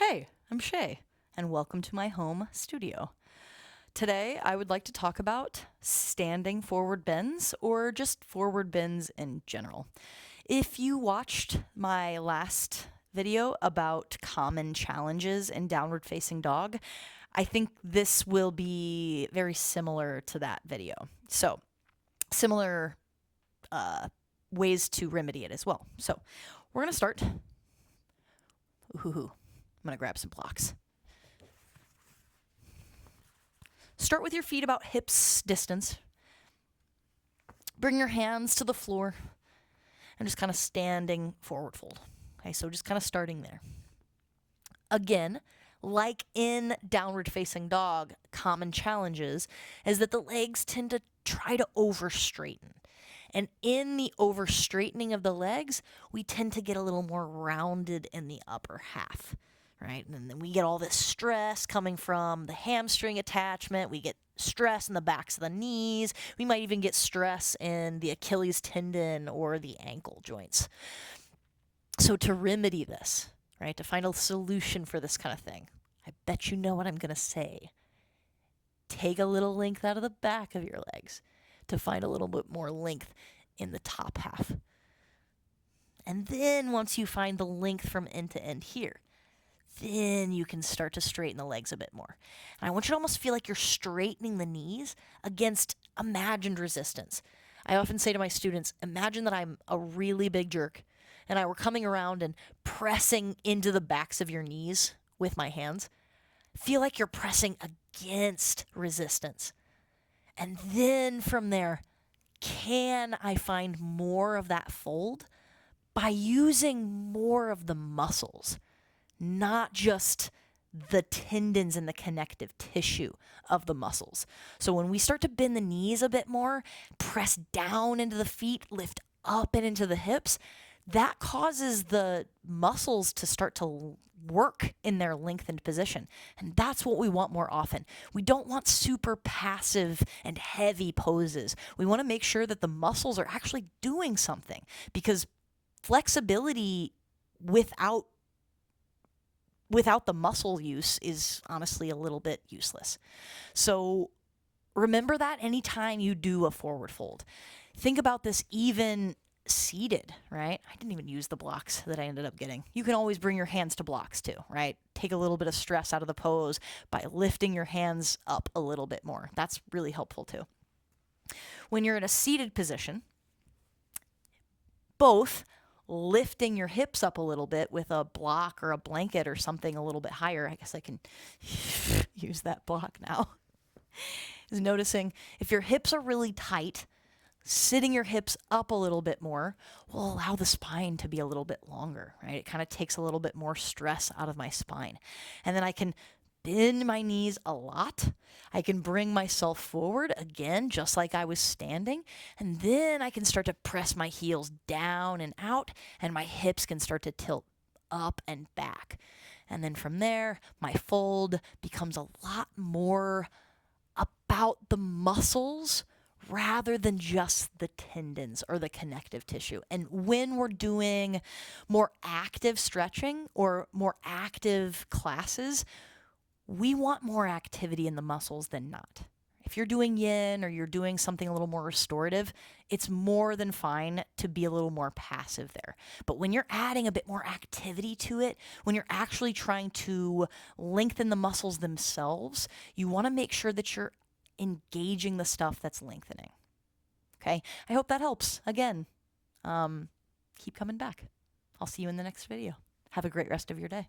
Hey, I'm Shay, and welcome to my home studio. Today, I would like to talk about standing forward bends or just forward bends in general. If you watched my last video about common challenges in downward facing dog, I think this will be very similar to that video. So, similar ways to remedy it as well. So, we're going to start. I'm going to grab some blocks. Start with your feet about hips distance. Bring your hands to the floor and just kind of standing forward fold. Okay, so just kind of starting there. Again, like in downward facing dog, common challenges is that the legs tend to try to over straighten. And in the over straightening of the legs, we tend to get a little more rounded in the upper half. Right? And then we get all this stress coming from the hamstring attachment. We get stress in the backs of the knees. We might even get stress in the Achilles tendon or the ankle joints. So to remedy this, right, to find a solution for this kind of thing, I bet you know what I'm going to say. Take a little length out of the back of your legs to find a little bit more length in the top half. And then once you find the length from end to end here, then you can start to straighten the legs a bit more. And I want you to almost feel like you're straightening the knees against imagined resistance. I often say to my students, imagine that I'm a really big jerk and I were coming around and pressing into the backs of your knees with my hands. Feel like you're pressing against resistance. And then from there, can I find more of that fold by using more of the muscles? Not just the tendons and the connective tissue of the muscles. So when we start to bend the knees a bit more, press down into the feet, lift up and into the hips, that causes the muscles to start to work in their lengthened position. And that's what we want more often. We don't want super passive and heavy poses. We want to make sure that the muscles are actually doing something, because flexibility without the muscle use is honestly a little bit useless. So remember that anytime you do a forward fold. Think about this even seated, right? I didn't even use the blocks that I ended up getting. You can always bring your hands to blocks too, right? Take a little bit of stress out of the pose by lifting your hands up a little bit more. That's really helpful too. When you're in a seated position, both lifting your hips up a little bit with a block or a blanket or something a little bit higher. I guess I can use that block now. Is noticing if your hips are really tight, sitting your hips up a little bit more will allow the spine to be a little bit longer, right? It kind of takes a little bit more stress out of my spine. And then I can bend my knees a lot. I can bring myself forward again, just like I was standing. And then I can start to press my heels down and out, and my hips can start to tilt up and back. And then from there, my fold becomes a lot more about the muscles rather than just the tendons or the connective tissue. And when we're doing more active stretching or more active classes, we want more activity in the muscles than not. If you're doing yin or you're doing something a little more restorative, it's more than fine to be a little more passive there. But when you're adding a bit more activity to it, when you're actually trying to lengthen the muscles themselves, you want to make sure that you're engaging the stuff that's lengthening. Okay? I hope that helps. Again, keep coming back. I'll see you in the next video. Have a great rest of your day.